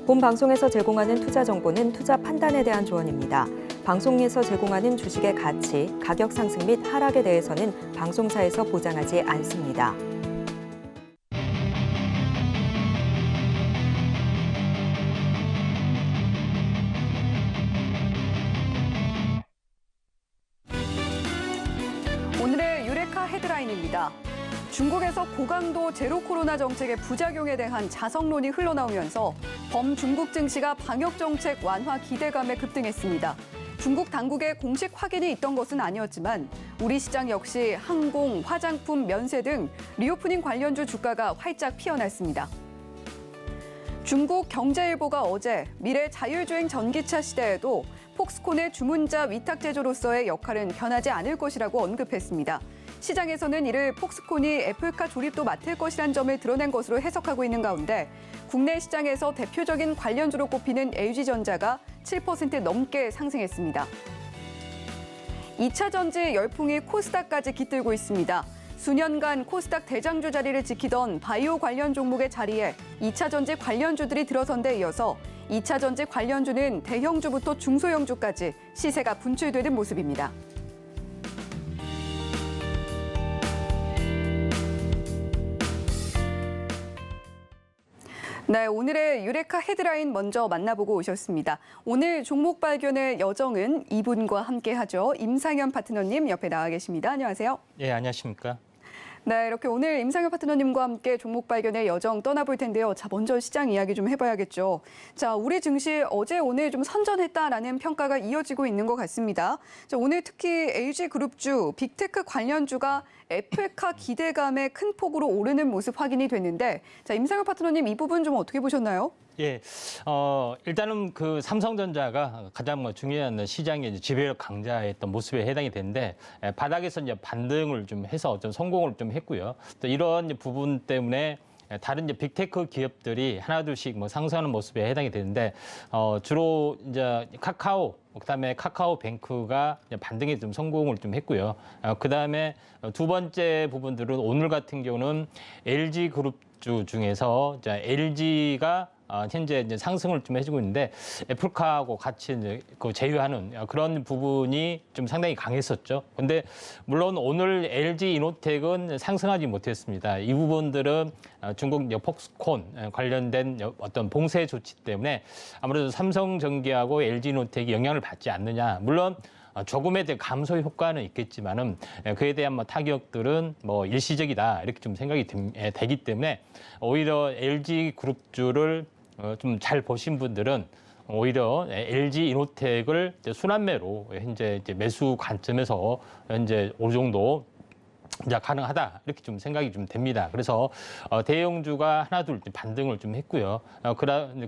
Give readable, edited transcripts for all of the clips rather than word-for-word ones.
본 방송에서 제공하는 투자 정보는 투자 판단에 대한 조언입니다. 방송에서 제공하는 주식의 가치, 가격 상승 및 하락에 대해서는 방송사에서 보장하지 않습니다. 오늘의 유레카 헤드라인입니다. 중국에서 고강도 제로 코로나 정책의 부작용에 대한 자성론이 흘러나오면서 범중국 증시가 방역 정책 완화 기대감에 급등했습니다. 중국 당국의 공식 확인이 있던 것은 아니었지만 우리 시장 역시 항공, 화장품, 면세 등 리오프닝 관련주 주가가 활짝 피어났습니다. 중국 경제일보가 어제 미래 자율주행 전기차 시대에도 폭스콘의 주문자 위탁 제조로서의 역할은 변하지 않을 것이라고 언급했습니다. 시장에서는 이를 폭스콘이 애플카 조립도 맡을 것이란 점을 드러낸 것으로 해석하고 있는 가운데 국내 시장에서 대표적인 관련주로 꼽히는 LG전자가 7% 넘게 상승했습니다. 2차 전지 열풍이 코스닥까지 깃들고 있습니다. 수년간 코스닥 대장주 자리를 지키던 바이오 관련 종목의 자리에 2차 전지 관련주들이 들어선 데 이어서 2차 전지 관련주는 대형주부터 중소형주까지 시세가 분출되는 모습입니다. 네, 오늘의 유레카 헤드라인 먼저 만나보고 오셨습니다. 오늘 종목 발견의 여정은 이분과 함께하죠. 임상현 파트너님 옆에 나와 계십니다. 안녕하세요. 예, 안녕하십니까. 네, 이렇게 오늘 임상현 파트너님과 함께 종목 발견의 여정 떠나볼 텐데요. 자, 먼저 시장 이야기 좀 해봐야겠죠. 자, 우리 증시 어제 오늘 좀 선전했다라는 평가가 이어지고 있는 것 같습니다. 자, 오늘 특히 LG그룹주, 빅테크 관련주가 애플카 기대감에 큰 폭으로 오르는 모습 확인이 됐는데, 자, 임상현 파트너님 이 부분 좀 어떻게 보셨나요? 예, 일단은 그 삼성전자가 가장 중요한 시장의 이제 지배력 강자였던 모습에 해당이 되는데 바닥에서 이제 반등을 좀 해서 좀 성공을 좀 했고요. 또 이런 부분 때문에 다른 이제 빅테크 기업들이 하나둘씩 상승하는 모습에 해당이 되는데 주로 이제 카카오, 그다음에 카카오뱅크가 반등에 좀 성공을 좀 했고요. 그다음에 두 번째 부분들은 오늘 같은 경우는 LG 그룹주 중에서 LG가 현재 이제 상승을 좀 해주고 있는데 애플카하고 같이 이제 그 제휴하는 그런 부분이 좀 상당히 강했었죠. 근데 물론 오늘 LG 이노텍은 상승하지 못했습니다. 이 부분들은 중국 폭스콘 관련된 어떤 봉쇄 조치 때문에 아무래도 삼성전기하고 LG 이노텍이 영향을 받지 않느냐. 물론 조금에 대한 감소 효과는 있겠지만은 그에 대한 타격들은 일시적이다 이렇게 좀 생각이 되기 때문에 오히려 LG 그룹주를 좀 잘 보신 분들은 오히려 LG 이노텍을 순환매로 현재 이제 매수 관점에서 현재 어느 정도 이제 가능하다 이렇게 좀 생각이 좀 됩니다. 그래서 대형주가 하나둘 반등을 좀 했고요.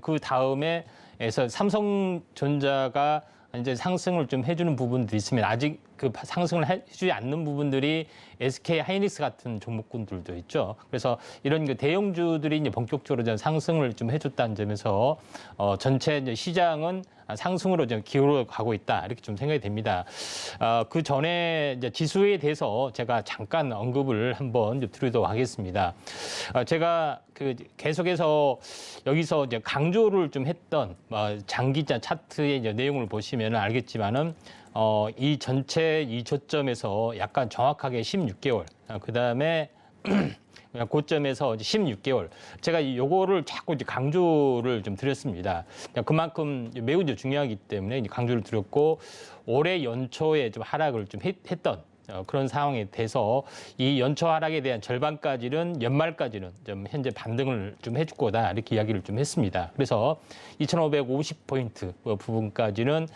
그 다음에서 삼성전자가 이제 상승을 좀 해주는 부분들이 있으면 아직 그 상승을 해주지 않는 부분들이 SK 하이닉스 같은 종목군들도 있죠. 그래서 이런 그 대형주들이 이제 본격적으로 좀 상승을 좀 해줬다는 점에서 전체 이제 시장은 상승으로 좀 기울어 가고 있다 이렇게 좀 생각이 됩니다. 그 전에 이제 지수에 대해서 제가 잠깐 언급을 한번 드리도록 하겠습니다. 제가 그 계속해서 여기서 이제 강조를 좀 했던 장기자 차트의 이제 내용을 보시면 알겠지만은. 이 전체 이 저점에서 약간 정확하게 16개월, 그 다음에 고점에서 16개월. 제가 요거를 자꾸 이제 강조를 좀 드렸습니다. 그만큼 매우 이제 중요하기 때문에 강조를 드렸고, 올해 연초에 좀 하락을 좀 했던 그런 상황에 대해서 이 연초 하락에 대한 절반까지는 연말까지는 좀 현재 반등을 좀 해줄 거다 이렇게 이야기를 좀 했습니다. 그래서 2,550포인트 부분까지는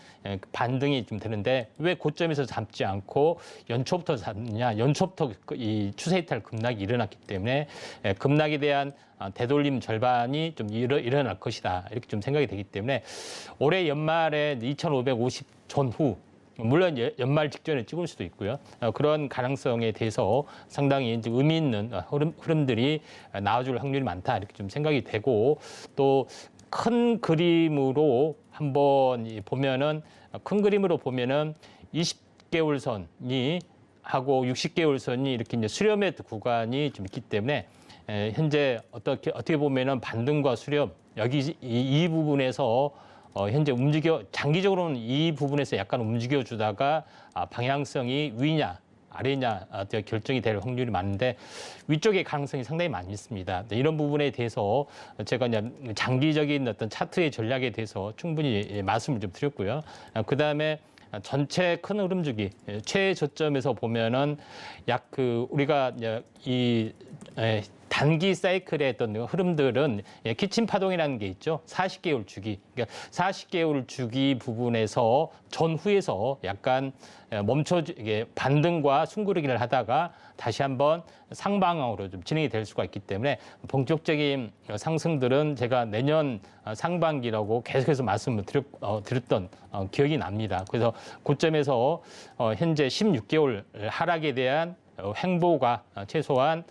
반등이 좀 되는데 왜 고점에서 잡지 않고 연초부터 잡느냐? 연초부터 이 추세 이탈 급락이 일어났기 때문에 급락에 대한 되돌림 절반이 좀 일어날 것이다 이렇게 좀 생각이 되기 때문에 올해 연말에 2,550 전후 물론 연말 직전에 찍을 수도 있고요. 그런 가능성에 대해서 상당히 이제 의미 있는 흐름들이 나와줄 확률이 많다 이렇게 좀 생각이 되고 또 큰 그림으로 한번 보면은 20개월 선이 하고 60개월 선이 이렇게 이제 수렴의 구간이 좀 있기 때문에 현재 어떻게 보면은 반등과 수렴 여기 이 부분에서 현재 장기적으로는 이 부분에서 약간 움직여 주다가 방향성이 위냐 아래냐 결정이 될 확률이 많은데 위쪽의 가능성이 상당히 많이 있습니다. 이런 부분에 대해서 제가 이제 장기적인 어떤 차트의 전략에 대해서 충분히 말씀을 좀 드렸고요. 그다음에 전체 큰 흐름 주기 최저점에서 보면은 약 우리가 이 단기 사이클의 어떤 흐름들은 키친 파동이라는 게 있죠. 40개월 주기. 그러니까 40개월 주기 부분에서 전후에서 약간 이게 반등과 숨고르기를 하다가 다시 한번 상방향으로 좀 진행이 될 수가 있기 때문에 본격적인 상승들은 제가 내년 상반기라고 계속해서 말씀을 드렸던 기억이 납니다. 그래서 고점에서 현재 16개월 하락에 대한 횡보가 최소한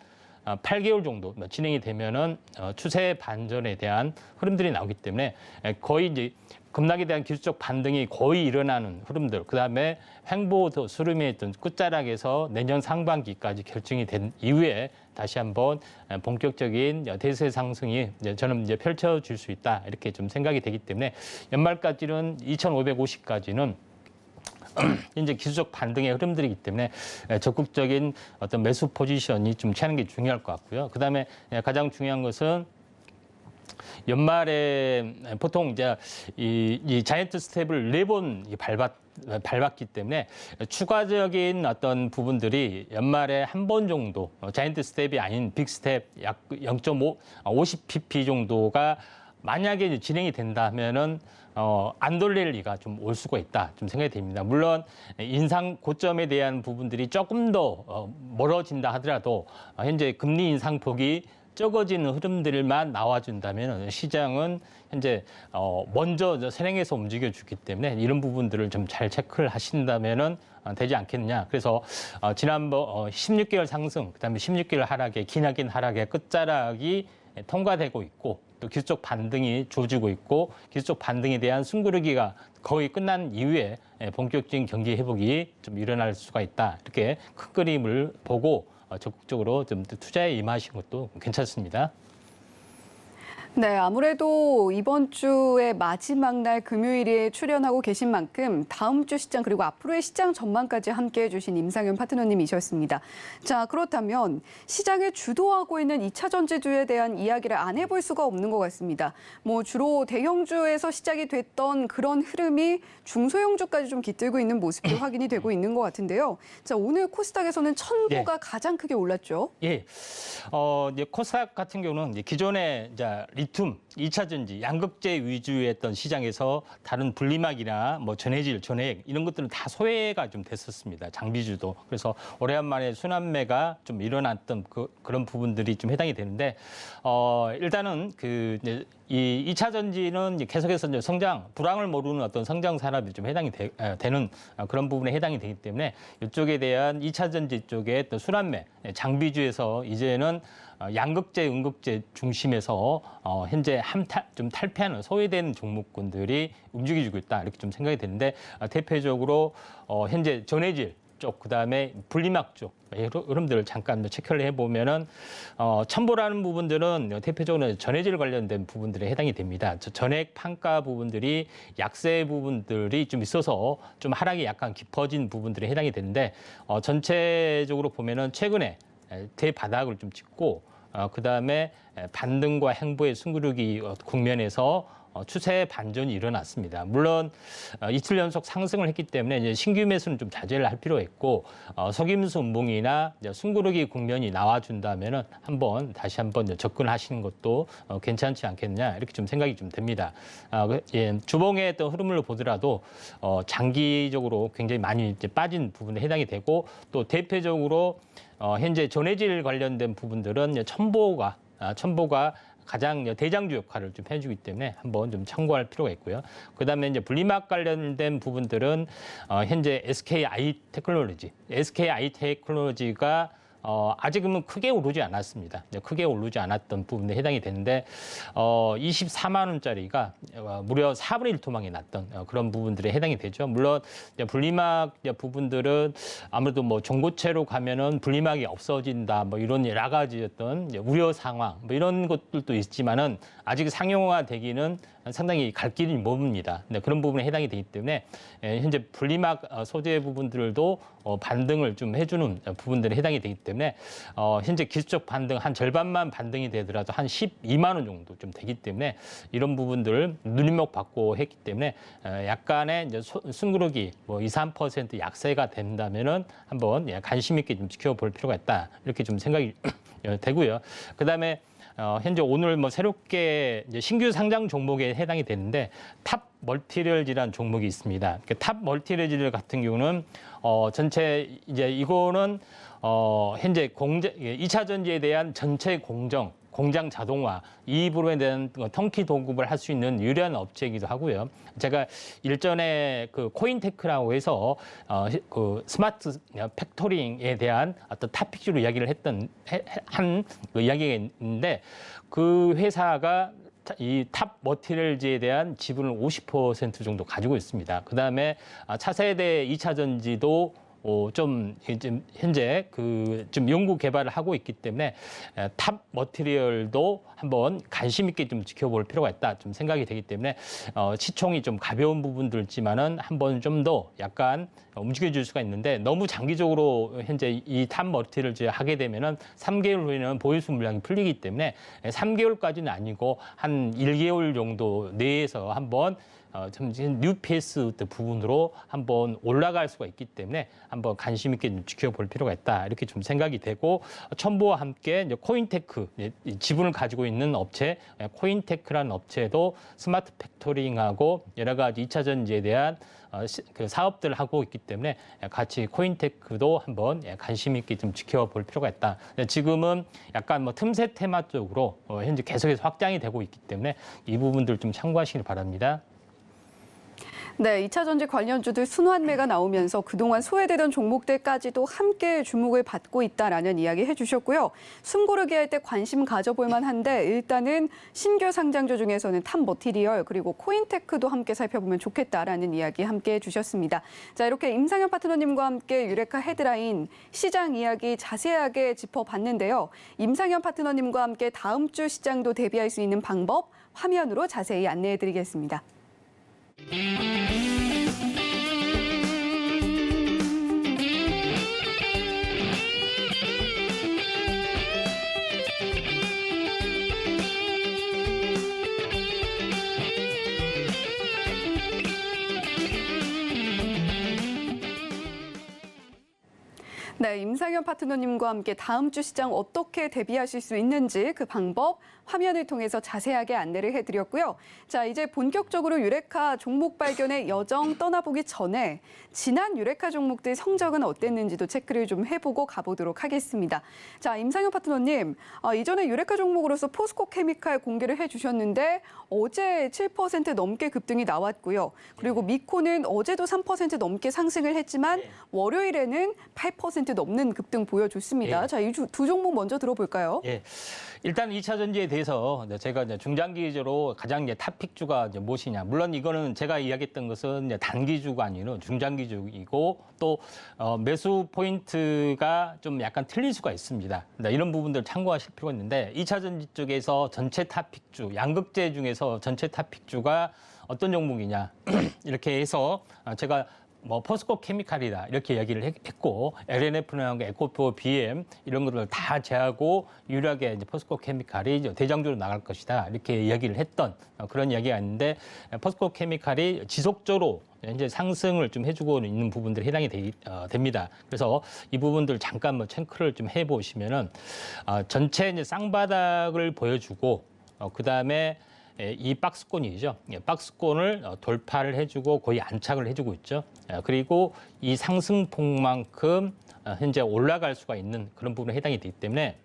8개월 정도 진행이 되면은 추세 반전에 대한 흐름들이 나오기 때문에 거의 이제 급락에 대한 기술적 반등이 거의 일어나는 흐름들, 그 다음에 횡보 수렴에 있던 끝자락에서 내년 상반기까지 결정이 된 이후에 다시 한번 본격적인 대세 상승이 저는 이제 펼쳐질 수 있다 이렇게 좀 생각이 되기 때문에 연말까지는 2,550까지는 이제 기술적 반등의 흐름들이기 때문에 적극적인 어떤 매수 포지션이 좀 취하는 게 중요할 것 같고요. 그다음에 가장 중요한 것은 연말에 보통 이제 이 자이언트 스텝을 4번 밟았기 때문에 추가적인 어떤 부분들이 연말에 한 번 정도 자이언트 스텝이 아닌 빅 스텝 약 0.5, 50pp 정도가 만약에 진행이 된다면은 안 돌릴 리가 좀 올 수가 있다 좀 생각이 됩니다. 물론 인상 고점에 대한 부분들이 조금 더 멀어진다 하더라도 현재 금리 인상폭이 적어지는 흐름들만 나와준다면 시장은 현재 먼저 선행해서 움직여주기 때문에 이런 부분들을 좀 잘 체크를 하신다면은 되지 않겠느냐. 그래서 지난번 16개월 상승, 그다음에 16개월 하락의 기나긴 하락의 끝자락이 통과되고 있고 또 기술적 반등이 조지고 있고 기술적 반등에 대한 숨고르기가 거의 끝난 이후에 본격적인 경기 회복이 좀 일어날 수가 있다. 이렇게 큰 그림을 보고 적극적으로 좀 투자에 임하신 것도 괜찮습니다. 네, 아무래도 이번 주의 마지막 날 금요일에 출연하고 계신 만큼 다음 주 시장 그리고 앞으로의 시장 전망까지 함께해 주신 임상현 파트너님이셨습니다. 자, 그렇다면 시장을 주도하고 있는 2차 전지주에 대한 이야기를 안 해볼 수가 없는 것 같습니다. 뭐 주로 대형주에서 시작이 됐던 그런 흐름이 중소형주까지 좀 깃들고 있는 모습이 확인이 되고 있는 것 같은데요. 자, 오늘 코스닥에서는 첨보가 가장 크게 올랐죠. 예. 이제 코스닥 같은 경우는 이제 기존에 이제 리튬, 2차 전지, 양극재 위주였던 시장에서 다른 분리막이나 뭐 전해질, 전해액 이런 것들은 다 소외가 좀 됐었습니다. 장비주도. 그래서 오래간만에 순환매가 좀 일어났던 그런 부분들이 좀 해당이 되는데 일단은 이제 이 2차 전지는 이제 계속해서 이제 성장, 불황을 모르는 어떤 성장 산업이 좀 해당이 되는 그런 부분에 해당이 되기 때문에 이쪽에 대한 2차 전지 쪽의 또 순환매, 장비주에서 이제는 양극재, 음극재 중심에서 현재 좀 탈피하는 소외되는 종목군들이 움직여주고 있다 이렇게 좀 생각이 되는데 대표적으로 현재 전해질 쪽, 그다음에 분리막 쪽 흐름들을 잠깐 체크를 해보면은 첨보라는 부분들은 대표적으로 전해질 관련된 부분들에 해당이 됩니다. 전액 판가 부분들이 약세 부분들이 좀 있어서 좀 하락이 약간 깊어진 부분들에 해당이 되는데 전체적으로 보면은 최근에 대바닥을 좀 찍고 그다음에 반등과 횡보의 숨고르기 국면에서 추세 반전이 일어났습니다. 물론 이틀 연속 상승을 했기 때문에 이제 신규 매수는 좀 자제를 할 필요가 있고 속임수 운봉이나 숨고르기 국면이 나와준다면은 다시 한번 접근하시는 것도 괜찮지 않겠느냐 이렇게 좀 생각이 좀 됩니다. 주봉의 또 흐름을 보더라도 장기적으로 굉장히 많이 이제 빠진 부분에 해당이 되고 또 대표적으로 현재 전해질 관련된 부분들은 첨보가 가장 대장주 역할을 좀 해주기 때문에 한번 좀 참고할 필요가 있고요. 그다음에 이제 분리막 관련된 부분들은 현재 SKI 테크놀로지가 아직은 크게 오르지 않았습니다. 크게 오르지 않았던 부분에 해당이 되는데 24만 원짜리가 무려 4분의 1 토막이 났던 그런 부분들에 해당이 되죠. 물론 분리막 부분들은 아무래도 뭐 중고채로 가면은 분리막이 없어진다 뭐 이런 여러 가지 어떤 우려 상황 뭐 이런 것들도 있지만은 아직 상용화 되기는 상당히 갈 길이 멉니다. 그런 부분에 해당이 되기 때문에 현재 분리막 소재 부분들도 반등을 좀 해주는 부분들에 해당이 되기 때문에 현재 기술적 반등 한 절반만 반등이 되더라도 한 12만 원 정도 좀 되기 때문에 이런 부분들을 눈이목 받고 했기 때문에 약간의 이제 숨구르기 뭐 2, 3% 약세가 된다면은 한번 관심 있게 좀 지켜볼 필요가 있다 이렇게 좀 생각이 되고요. 그다음에 현재 오늘 뭐 새롭게 이제 신규 상장 종목에 해당이 되는데 탑 멀티리얼즈라는 종목이 있습니다. 탑 멀티리얼즈 같은 경우는 전체 이제 이거는 현재 2차 전지에 대한 전체 공장 자동화 이 부분에 대한 턴키 도급을 할 수 있는 유리한 업체이기도 하고요. 제가 일전에 그 코인테크라고 해서 그 스마트 팩토링에 대한 어떤 탑픽주로 이야기를 한 그 이야기가 있는데 그 회사가 이 탑 머티리얼즈에 대한 지분을 50% 정도 가지고 있습니다. 그다음에 차세대 2차 전지도 좀 현재 좀 연구 개발을 하고 있기 때문에 탑 머티리얼도 한번 관심 있게 좀 지켜볼 필요가 있다 좀 생각이 되기 때문에 시총이 좀 가벼운 부분도 있지만은 한번 좀 더 약간 움직여줄 수가 있는데 너무 장기적으로 현재 이 탑 머티리얼즈 하게 되면은 3개월 후에는 보유수 물량이 풀리기 때문에 3개월까지는 아니고 한 1개월 정도 내에서 한번 뉴페이스 부분으로 한번 올라갈 수가 있기 때문에 한번 관심 있게 좀 지켜볼 필요가 있다 이렇게 좀 생각이 되고 첨보와 함께 이제 코인테크 지분을 가지고 있는 업체 코인테크라는 업체도 스마트 팩토링하고 여러 가지 2차 전지에 대한 그 사업들을 하고 있기 때문에 같이 코인테크도 한번 관심 있게 좀 지켜볼 필요가 있다. 지금은 약간 뭐 틈새 테마 쪽으로 현재 계속해서 확장이 되고 있기 때문에 이 부분들 좀 참고하시길 바랍니다. 네, 2차 전지 관련주들 순환매가 나오면서 그동안 소외되던 종목들까지도 함께 주목을 받고 있다라는 이야기 해주셨고요. 숨고르기 할 때 관심 가져볼 만한데 일단은 신규 상장주 중에서는 탑 머티리얼 그리고 코인테크도 함께 살펴보면 좋겠다라는 이야기 함께 해주셨습니다. 자, 이렇게 임상현 파트너님과 함께 유레카 헤드라인 시장 이야기 자세하게 짚어봤는데요. 임상현 파트너님과 함께 다음 주 시장도 대비할 수 있는 방법 화면으로 자세히 안내해드리겠습니다. 네, 임상현 파트너님과 함께 다음 주 시장 어떻게 대비하실 수 있는지 그 방법 화면을 통해서 자세하게 안내를 해드렸고요. 자, 이제 본격적으로 유레카 종목 발견의 여정 떠나보기 전에 지난 유레카 종목들 성적은 어땠는지도 체크를 좀 해보고 가보도록 하겠습니다. 자, 임상현 파트너님, 이전에 유레카 종목으로서 포스코 케미칼 공개를 해주셨는데 어제 7% 넘게 급등이 나왔고요. 그리고 미코는 어제도 3% 넘게 상승을 했지만 월요일에는 8% 넘는 급등 보여줬습니다. 자, 이 두 종목 먼저 들어볼까요? 예. 일단 2차 전지에 대해서 제가 이제 중장기적으로 가장 이제 탑픽주가 이제 무엇이냐. 물론 이거는 제가 이야기했던 것은 이제 단기주가 아니라 중장기주이고 또 매수 포인트가 좀 약간 틀릴 수가 있습니다. 이런 부분들 참고하실 필요가 있는데 2차 전지 쪽에서 전체 탑픽주, 양극재 중에서 전체 탑픽주가 어떤 종목이냐. 이렇게 해서 제가 뭐 포스코 케미칼이다 이렇게 이야기를 했고 LNF랑 에코프로 BM 이런 것들 다 제하고 유일하게 이제 포스코 케미칼이 대장주로 나갈 것이다 이렇게 이야기를 했던 그런 이야기가 있는데 포스코 케미칼이 지속적으로 현재 상승을 좀 해주고 있는 부분들이 해당이 됩니다. 그래서 이 부분들 잠깐 뭐 체크를 좀 해보시면은 전체 이제 쌍바닥을 보여주고 그 다음에 이 박스권이죠. 박스권을 돌파를 해주고 거의 안착을 해주고 있죠. 그리고 이 상승폭만큼 현재 올라갈 수가 있는 그런 부분에 해당이 되기 때문에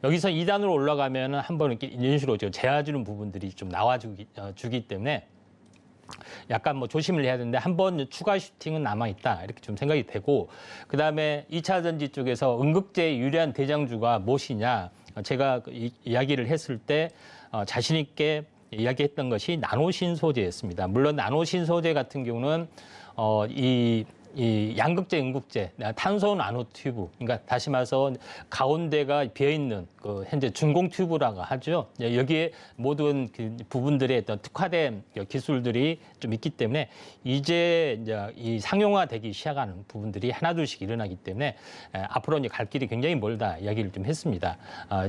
여기서 2단으로 올라가면 한번 이렇게 이런 식으로 제어주는 부분들이 좀 나와주기 때문에 약간 뭐 조심을 해야 되는데 한 번 추가 슈팅은 남아있다 이렇게 좀 생각이 되고 그다음에 2차 전지 쪽에서 응급제에 유리한 대장주가 무엇이냐 제가 이야기를 했을 때 자신 있게 이야기했던 것이 나노신소재였습니다. 물론 나노신소재 같은 경우는 이 양극재, 응급재, 탄소 나노 튜브, 그러니까 다시 말해서 가운데가 비어있는 그 현재 준공 튜브라고 하죠. 여기에 모든 그 부분들의 어떤 특화된 기술들이 좀 있기 때문에 이제 이 상용화되기 시작하는 부분들이 하나둘씩 일어나기 때문에 앞으로 이제 갈 길이 굉장히 멀다 이야기를 좀 했습니다.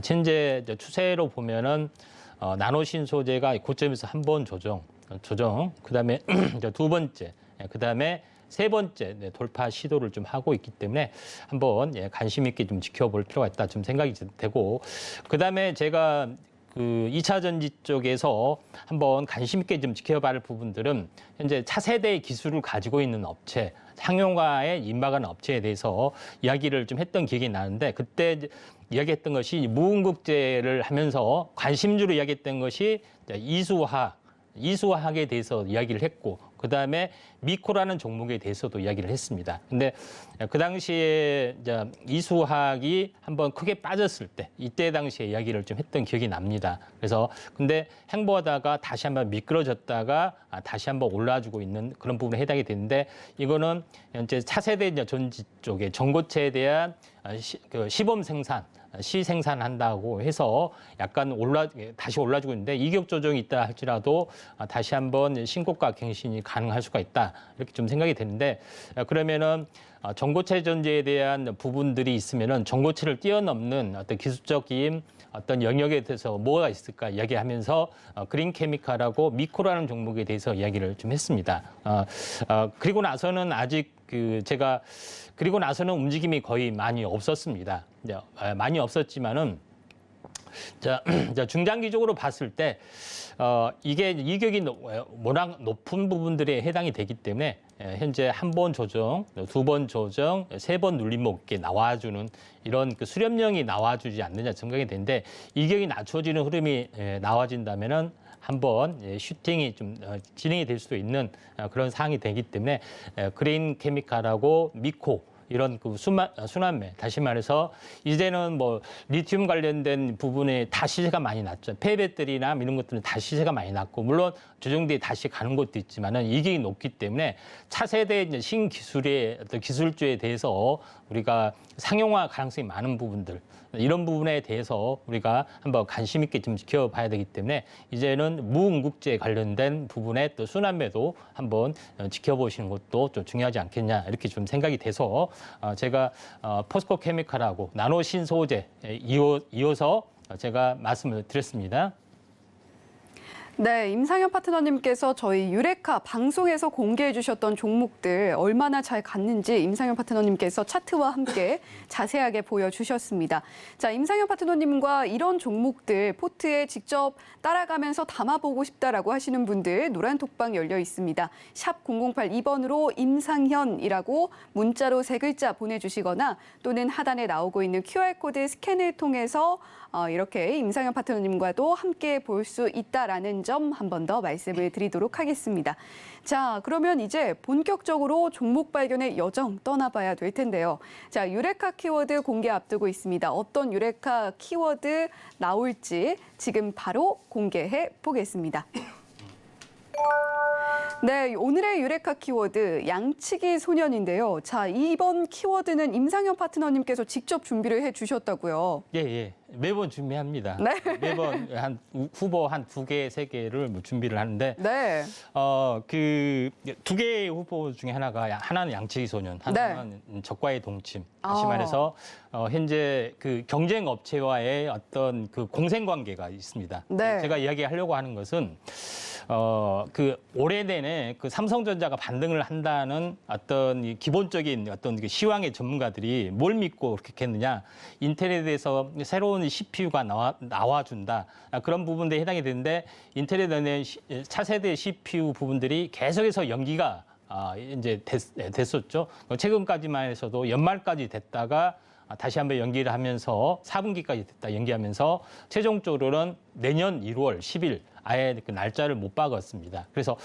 현재 추세로 보면은 나노신소재가 고점에서 한 번 조정, 그다음에 두 번째, 그다음에 세 번째 돌파 시도를 좀 하고 있기 때문에 한번 관심 있게 좀 지켜볼 필요가 있다 좀 생각이 되고 그다음에 제가 그 2차 전지 쪽에서 한번 관심 있게 좀 지켜봐야 할 부분들은 현재 차세대의 기술을 가지고 있는 업체, 상용화에 임박하는 업체에 대해서 이야기를 좀 했던 기억이 나는데 그때 이야기했던 것이 무응급제를 하면서 관심주로 이야기했던 것이 이수화학에 대해서 이야기를 했고 그다음에 미코라는 종목에 대해서도 이야기를 했습니다. 근데 그 당시에 이제 이수화학이 한번 크게 빠졌을 때 이때 당시에 이야기를 좀 했던 기억이 납니다. 그래서 근데 행보하다가 다시 한번 미끄러졌다가 다시 한번 올라와주고 있는 그런 부분에 해당이 되는데 이거는 현재 차세대 전지 쪽에 전고체에 대한 시범 생산 시생산한다고 해서 약간 다시 올라주고 있는데 이격 조정이 있다 할지라도 다시 한번 신고가 갱신이 가능할 수가 있다 이렇게 좀 생각이 되는데 그러면은 전고체 전지에 대한 부분들이 있으면은 전고체를 뛰어넘는 어떤 기술적인 어떤 영역에 대해서 뭐가 있을까 이야기하면서 그린 케미칼하고 미코라는 종목에 대해서 이야기를 좀 했습니다. 그리고 나서는 아직 그리고 나서는 움직임이 거의 많이 없었습니다. 많이 없었지만은 중장기적으로 봤을 때 이게 이격이 워낙 높은 부분들에 해당이 되기 때문에 현재 한 번 조정, 두 번 조정, 세 번 눌림목 이렇게 나와주는 이런 그 수렴령이 나와주지 않느냐 생각이 되는데 이격이 낮춰지는 흐름이 나와진다면은 한번 슈팅이 좀 진행이 될 수도 있는 그런 상황이 되기 때문에 그린 케미칼하고 미코 이런 그 순환매 다시 말해서 이제는 뭐 리튬 관련된 부분에 다 시세가 많이 났죠. 폐배터리나 이런 것들은 다 시세가 많이 났고 물론 조정대에 다시 가는 것도 있지만은 이익이 높기 때문에 차세대 이제 신기술의 어떤 기술주에 대해서 우리가 상용화 가능성이 많은 부분들 이런 부분에 대해서 우리가 한번 관심 있게 좀 지켜봐야 되기 때문에 이제는 무응급제 관련된 부분의 또 순환매도 한번 지켜보시는 것도 좀 중요하지 않겠냐 이렇게 좀 생각이 돼서 제가 포스코 케미칼하고 나노 신소재 이어서 제가 말씀을 드렸습니다. 네, 임상현 파트너님께서 저희 유레카 방송에서 공개해 주셨던 종목들 얼마나 잘 갔는지 임상현 파트너님께서 차트와 함께 자세하게 보여주셨습니다. 자, 임상현 파트너님과 이런 종목들 포트에 직접 따라가면서 담아보고 싶다라고 하시는 분들 노란 톡방 열려 있습니다. 샵 0082번으로 임상현이라고 문자로 3글자 보내주시거나 또는 하단에 나오고 있는 QR코드 스캔을 통해서 이렇게 임상현 파트너님과도 함께 볼 수 있다라는 점 한 번 더 말씀을 드리도록 하겠습니다. 자, 그러면 이제 본격적으로 종목 발견의 여정 떠나봐야 될 텐데요. 자, 유레카 키워드 공개 앞두고 있습니다. 어떤 유레카 키워드 나올지 지금 바로 공개해 보겠습니다. 네, 오늘의 유레카 키워드 양치기 소년인데요. 자, 이번 키워드는 임상현 파트너님께서 직접 준비를 해주셨다고요. 예. 매번 준비합니다. 네. 매번 후보 한 2개, 3개를 뭐 준비를 하는데 네. 그 2개의 후보 중에 하나는 양치기 소년, 하나는 적과의 동침. 다시 말해서 현재 그 경쟁 업체와의 어떤 그 공생 관계가 있습니다. 네. 제가 이야기하려고 하는 것은 그 올해 내내 그 삼성전자가 반등을 한다는 어떤 이 기본적인 어떤 그 시황의 전문가들이 뭘 믿고 그렇게 했느냐. 인텔에 대해서 새로운 CPU가 나와준다. 그런 부분들에 해당이 되는데 인텔에 대한 차세대 CPU 부분들이 계속해서 연기가 이제 됐었죠. 최근까지만 해서도 연말까지 됐다가 다시 한번 연기를 하면서 4분기까지 됐다 연기하면서 최종적으로는 내년 1월 10일 아예 그 날짜를 못 박았습니다. 그래서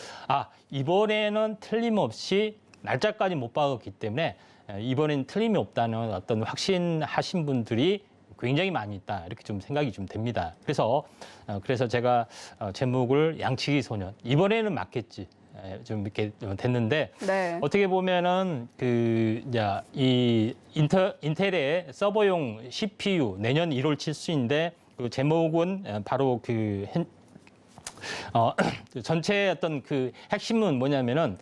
이번에는 틀림없이 날짜까지 못 박았기 때문에 이번엔 틀림이 없다는 어떤 확신하신 분들이 굉장히 많이 있다 이렇게 좀 생각이 좀 됩니다. 그래서 제가 제목을 양치기 소년 이번에는 맞겠지 좀 이렇게 됐는데 네. 어떻게 보면은 이 인텔의 서버용 CPU 내년 1월 출시인데 그 제목은 바로 전체 어떤 그 핵심은 뭐냐면은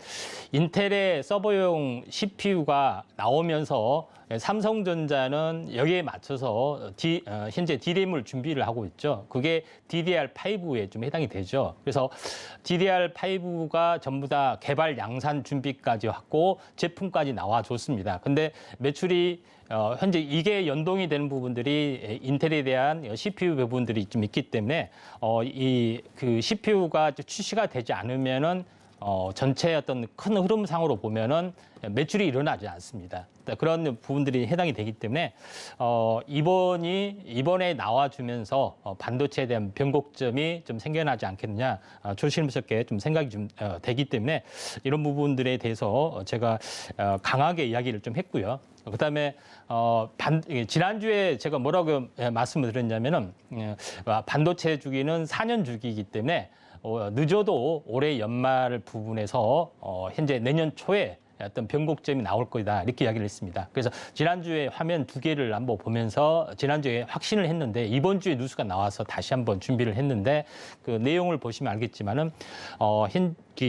인텔의 서버용 CPU가 나오면서 삼성전자는 여기에 맞춰서 현재 DRAM을 준비를 하고 있죠. 그게 DDR5에 좀 해당이 되죠. 그래서 DDR5가 전부 다 개발 양산 준비까지 하고 제품까지 나와줬습니다. 근데 매출이 현재 이게 연동이 되는 부분들이 인텔에 대한 CPU 부분들이 좀 있기 때문에 그 CPU가 출시가 되지 않으면은 전체 어떤 큰 흐름상으로 보면은 매출이 일어나지 않습니다. 그런 부분들이 해당이 되기 때문에 이번에 나와주면서 반도체에 대한 변곡점이 좀 생겨나지 않겠느냐 조심스럽게 좀 생각이 좀 되기 때문에 이런 부분들에 대해서 제가 강하게 이야기를 좀 했고요. 그다음에 지난주에 제가 뭐라고 말씀을 드렸냐면은 반도체 주기는 4년 주기이기 때문에 늦어도 올해 연말 부분에서 현재 내년 초에 어떤 변곡점이 나올 거다 이렇게 이야기를 했습니다. 그래서 지난주에 화면 2개를 한번 보면서 지난주에 확신을 했는데 이번 주에 뉴스가 나와서 다시 한번 준비를 했는데 그 내용을 보시면 알겠지만은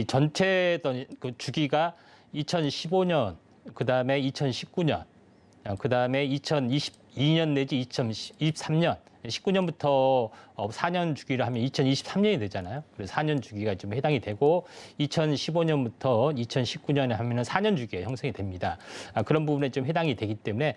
전체 그 주기가 2015년 그다음에 2019년 그다음에 2022년 내지 2023년 19년부터 4년 주기를 하면 2023년이 되잖아요. 그래서 4년 주기가 좀 해당이 되고 2015년부터 2019년에 하면은 4년 주기가 형성이 됩니다. 그런 부분에 좀 해당이 되기 때문에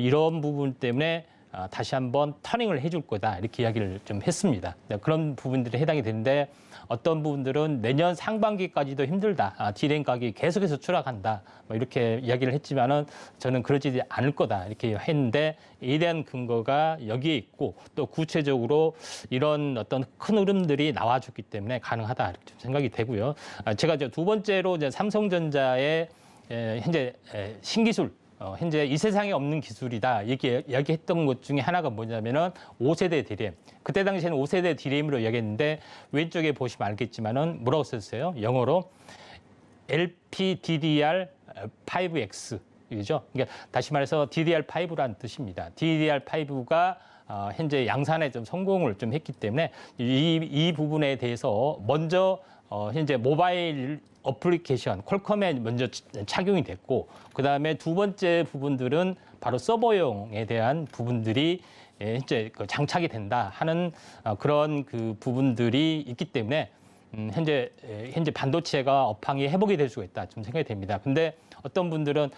이런 부분 때문에 다시 한번 터닝을 해줄 거다 이렇게 이야기를 좀 했습니다. 그런 부분들이 해당이 되는데 어떤 부분들은 내년 상반기까지도 힘들다. 디램 가격이 계속해서 추락한다. 뭐 이렇게 이야기를 했지만은 저는 그러지 않을 거다. 이렇게 했는데 이에 대한 근거가 여기에 있고 또 구체적으로 이런 어떤 큰 흐름들이 나와줬기 때문에 가능하다. 이렇게 좀 생각이 되고요. 제가 이제 두 번째로 이제 삼성전자의 현재 신기술 현재 이 세상에 없는 기술이다 이야기했던 것 중에 하나가 뭐냐면은 5세대 디램. 그때 당시에는 5세대 디램으로 이야기했는데 왼쪽에 보시면 알겠지만은 뭐라고 썼어요? 영어로 LPDDR5X 이죠. 그러니까 다시 말해서 DDR5라는 뜻입니다. DDR5가 현재 양산에 좀 성공을 좀 했기 때문에 이 부분에 대해서 먼저 현재 모바일 어플리케이션 퀄컴에 먼저 착용이 됐고 그다음에 두 번째 부분들은 바로 서버용에 대한 부분들이 현재 장착이 된다 하는 그런 그 부분들이 있기 때문에 현재 반도체가 업황이 회복이 될 수가 있다 좀 생각이 됩니다. 근데 어떤 분들은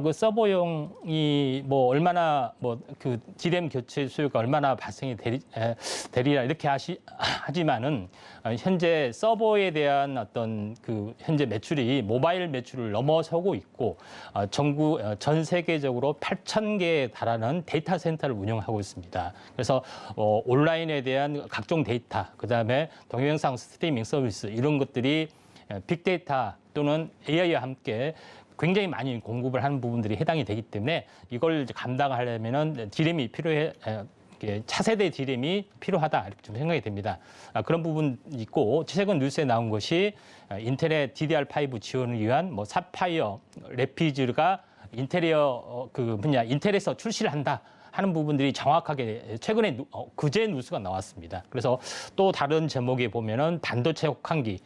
그 서버용이 뭐 얼마나 뭐 그 디램 교체 수요가 얼마나 발생이 되리라 이렇게 하지만은 현재 서버에 대한 어떤 그 현재 매출이 모바일 매출을 넘어서고 있고 전 세계적으로 8,000개에 달하는 데이터 센터를 운영하고 있습니다. 그래서 온라인에 대한 각종 데이터, 그다음에 동영상 스트리밍 서비스 이런 것들이 빅데이터 또는 AI와 함께 굉장히 많이 공급을 하는 부분들이 해당이 되기 때문에 이걸 이제 감당하려면은 디램이 필요해. 차세대 디램이 필요하다 이렇게 좀 생각이 됩니다. 그런 부분 있고 최근 뉴스에 나온 것이 인텔의 DDR5 지원을 위한 뭐 사파이어 래피즈가 인텔에서 출시를 한다. 하는 부분들이 정확하게 최근에 그제 뉴스가 나왔습니다. 그래서 또 다른 제목에 보면은 반도체 혹한기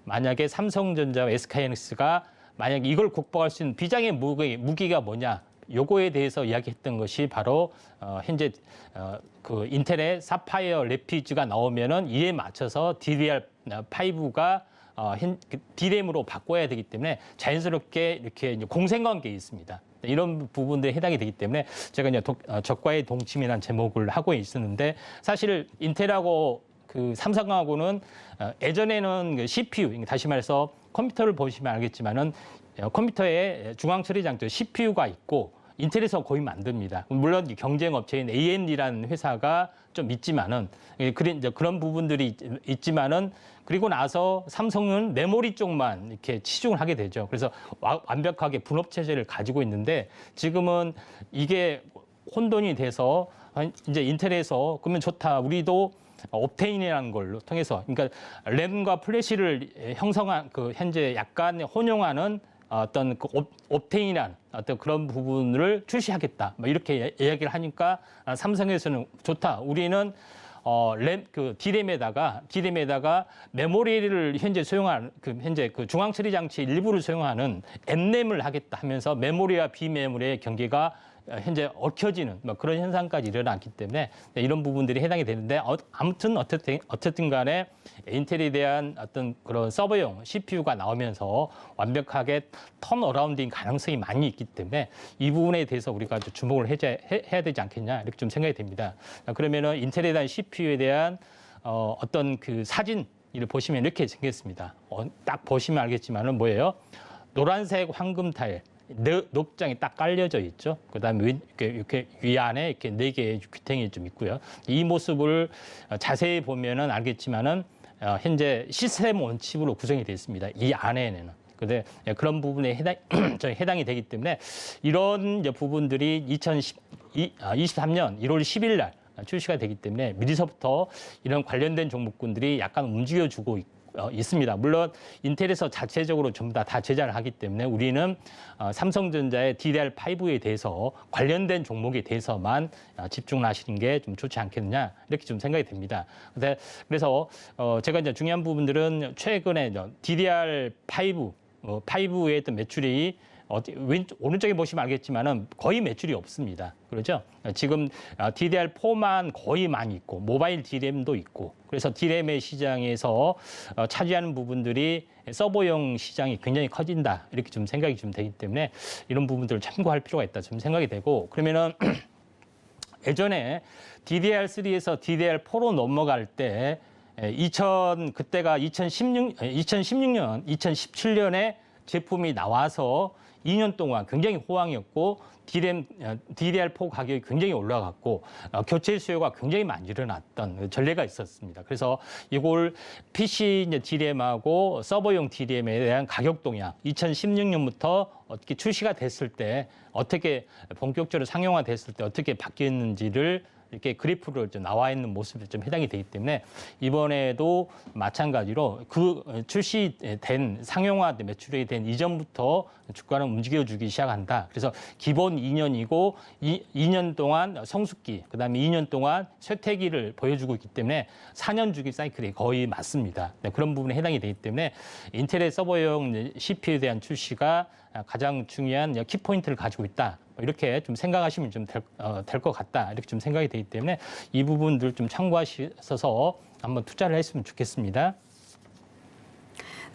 만약에 삼성전자와 SK하이닉스가 만약 이걸 극복할 수 있는 비장의 무기가 뭐냐? 요거에 대해서 이야기했던 것이 바로 현재 그 인텔의 사파이어 래피즈가 나오면은 이에 맞춰서 DDR5가 디램으로 바꿔야 되기 때문에 자연스럽게 이렇게 공생관계에 있습니다. 이런 부분들에 해당이 되기 때문에 제가 이제 적과의 동침이라는 제목을 하고 있었는데 사실 인텔하고 그 삼성하고는 예전에는 그 CPU, 다시 말해서 컴퓨터를 보시면 알겠지만은 컴퓨터에 중앙 처리 장치 CPU가 있고 인텔에서 거의 만듭니다. 물론 경쟁 업체인 AMD라는 회사가 좀 있지만은 이제 그런 부분들이 있지만은 그리고 나서 삼성은 메모리 쪽만 이렇게 치중을 하게 되죠. 그래서 완벽하게 분업 체제를 가지고 있는데 지금은 이게 혼돈이 돼서 이제 인텔에서 그러면 좋다. 우리도 옵테인이라는 걸로 통해서 그러니까 램과 플래시를 형성한 그 현재 약간 혼용하는 어떤 그 옵테인이란 어떤 그런 부분을 출시하겠다. 뭐 이렇게 이야기를 하니까 삼성에서는 좋다. 우리는 D램에다가 메모리를 현재 소용하는 현재 그 중앙 처리 장치 일부를 소용하는 N램을 하겠다 하면서 메모리와 비메모리의 경계가 현재 얽혀지는 뭐 그런 현상까지 일어났기 때문에 이런 부분들이 해당이 되는데 아무튼 어쨌든 간에 인텔에 대한 어떤 그런 서버용 CPU가 나오면서 완벽하게 턴어라운드인 가능성이 많이 있기 때문에 이 부분에 대해서 우리가 좀 주목을 해야 되지 않겠냐 이렇게 좀 생각이 됩니다. 그러면은 인텔에 대한 CPU에 대한 어떤 그 사진을 보시면 이렇게 생겼습니다. 딱 보시면 알겠지만은 뭐예요? 노란색 황금 타일. 넉장이 딱 깔려져 있죠. 그다음에 이렇게 위안에 이렇게 4개의 귀탱이 좀 있고요. 이 모습을 자세히 보면은 알겠지만은 현재 시스템 원칩으로 구성이 되어 있습니다. 이 안에는. 근데 그런 부분에 해당이 되기 때문에 이런 부분들이 2023년 1월 10일 날 출시가 되기 때문에 미리서부터 이런 관련된 종목군들이 약간 움직여주고 있습니다. 물론 인텔에서 자체적으로 전부 다 제작을 하기 때문에 우리는 삼성전자의 DDR5에 대해서 관련된 종목에 대해서만 집중하시는 게 좀 좋지 않겠느냐 이렇게 좀 생각이 됩니다. 그래서 제가 이제 중요한 부분들은 최근에 DDR5의 어떤 매출이 오른쪽에 보시면 알겠지만은 거의 매출이 없습니다. 그렇죠? 지금 DDR4만 거의 많이 있고 모바일 D램도 있고 그래서 D램의 시장에서 차지하는 부분들이 서버용 시장이 굉장히 커진다 이렇게 좀 생각이 좀 되기 때문에 이런 부분들을 참고할 필요가 있다 좀 생각이 되고 그러면은 예전에 DDR3에서 DDR4로 넘어갈 때 그때가 2016년, 2017년에 제품이 나와서 2년 동안 굉장히 호황이었고 DDR4 가격이 굉장히 올라갔고 교체 수요가 굉장히 많이 일어났던 전례가 있었습니다. 그래서 이걸 PC DRAM하고 서버용 DRAM에 대한 가격 동향 2016년부터 어떻게 출시가 됐을 때 어떻게 본격적으로 상용화됐을 때 어떻게 바뀌었는지를 이렇게 그래프로 좀 나와 있는 모습이 좀 해당이 되기 때문에 이번에도 마찬가지로 그 출시된 상용화 매출이 된 이전부터 주가는 움직여주기 시작한다. 그래서 기본 2년이고 2년 동안 성숙기, 그다음에 2년 동안 쇠퇴기를 보여주고 있기 때문에 4년 주기 사이클이 거의 맞습니다. 그런 부분에 해당이 되기 때문에 인텔의 서버용 CPU에 대한 출시가 가장 중요한 키포인트를 가지고 있다. 이렇게 좀 생각하시면 좀 될 것 같다. 이렇게 좀 생각이 되기 때문에 이 부분들 좀 참고하셔서 한번 투자를 했으면 좋겠습니다.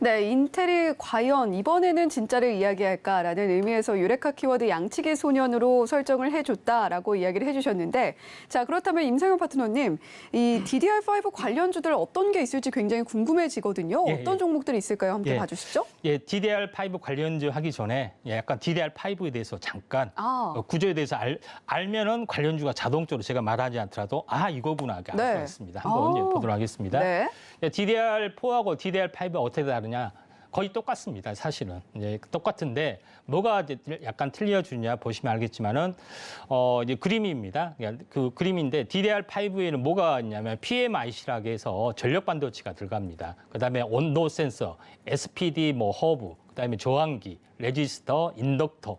네, 인텔이 과연 이번에는 진짜를 이야기할까라는 의미에서 유레카 키워드 양측의 소년으로 설정을 해줬다라고 이야기를 해주셨는데 자 그렇다면 임상현 파트너님 이 DDR5 관련주들 어떤 게 있을지 굉장히 궁금해지거든요. 어떤 종목들이 있을까요? 함께 봐주시죠. DDR5 관련주 하기 전에 약간 DDR5에 대해서 잠깐 구조에 대해서 알면은 관련주가 자동적으로 제가 말하지 않더라도 이거구나 알것 같습니다. 한번 보도록 하겠습니다. 네. DDR4하고 DDR5가 어떻게 다르냐? 거의 똑같습니다. 사실은 똑같은데 뭐가 약간 틀려주냐 보시면 알겠지만은 이제 그림입니다. 그 그림인데 DDR5에는 뭐가 있냐면 PMIC라고 해서 전력 반도체가 들어갑니다. 그다음에 온도 센서, SPD, 허브, 그다음에 저항기, 레지스터, 인덕터,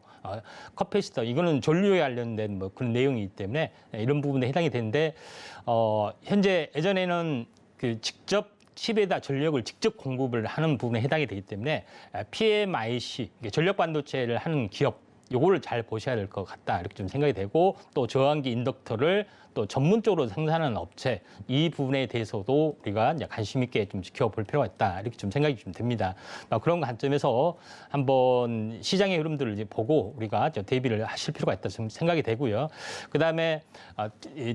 커패시터 이거는 전류에 관련된 그런 내용이기 때문에 이런 부분에 해당이 되는데 현재 예전에는 그 직접 칩에다 전력을 직접 공급을 하는 부분에 해당이 되기 때문에 PMIC, 전력 반도체를 하는 기업, 요거를 잘 보셔야 될 것 같다. 이렇게 좀 생각이 되고 또 저항기 인덕터를 또 전문적으로 생산하는 업체 이 부분에 대해서도 우리가 이제 관심 있게 좀 지켜볼 필요가 있다. 이렇게 좀 생각이 좀 듭니다. 그런 관점에서 한번 시장의 흐름들을 이제 보고 우리가 대비를 하실 필요가 있다. 좀 생각이 되고요. 그다음에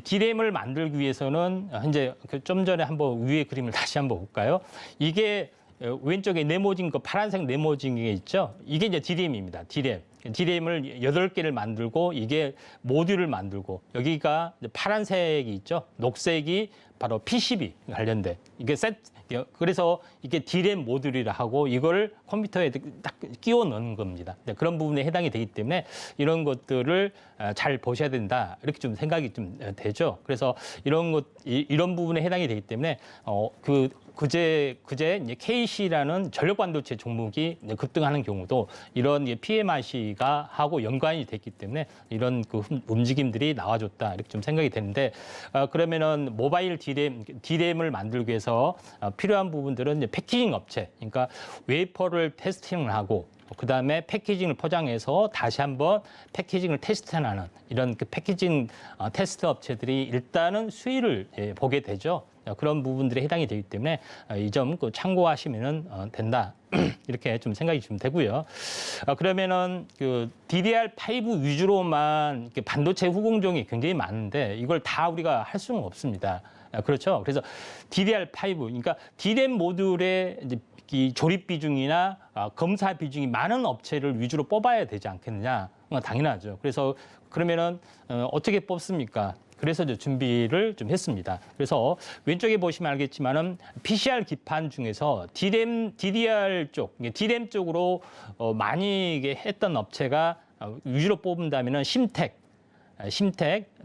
D램을 만들기 위해서는 현재 좀 전에 한번 위의 그림을 다시 한번 볼까요? 이게 왼쪽에 네모진 거 파란색 네모진 게 있죠. 이게 이제 D램입니다. D램. D램을 8개를 만들고 이게 모듈을 만들고 여기가 이제 파란색이 있죠. 녹색이 바로 PCB 관련된 이게 그래서 이게 D램 모듈이라 하고 이걸 컴퓨터에 딱 끼워 넣는 겁니다. 그런 부분에 해당이 되기 때문에 이런 것들을 잘 보셔야 된다. 이렇게 좀 생각이 좀 되죠. 그래서 이런 부분에 해당이 되기 때문에 그제 이제 KC라는 전력 반도체 종목이 급등하는 경우도 이런 PMIC가 하고 연관이 됐기 때문에 이런 그 움직임들이 나와줬다 이렇게 좀 생각이 되는데 그러면은 모바일 D램을 만들기 위해서 필요한 부분들은 이제 패키징 업체, 그러니까 웨이퍼를 테스팅을 하고 그다음에 패키징을 포장해서 다시 한번 패키징을 테스트하는 이런 그 패키징 테스트 업체들이 일단은 수위를 보게 되죠. 그런 부분들에 해당이 되기 때문에 이 점 참고하시면 된다. 이렇게 좀 생각이 좀 되고요. 그러면은 그 DDR5 위주로만 반도체 후공정이 굉장히 많은데 이걸 다 우리가 할 수는 없습니다. 그렇죠. 그래서 DDR5, 그러니까 D램 모듈의 이제 이 조립 비중이나 검사 비중이 많은 업체를 위주로 뽑아야 되지 않겠느냐. 당연하죠. 그래서 그러면은 어떻게 뽑습니까? 그래서 이제 준비를 좀 했습니다. 그래서 왼쪽에 보시면 알겠지만은 PCR 기판 중에서 DDR 쪽, D램 쪽으로 많이 했던 업체가 위주로 뽑은다면은 심텍,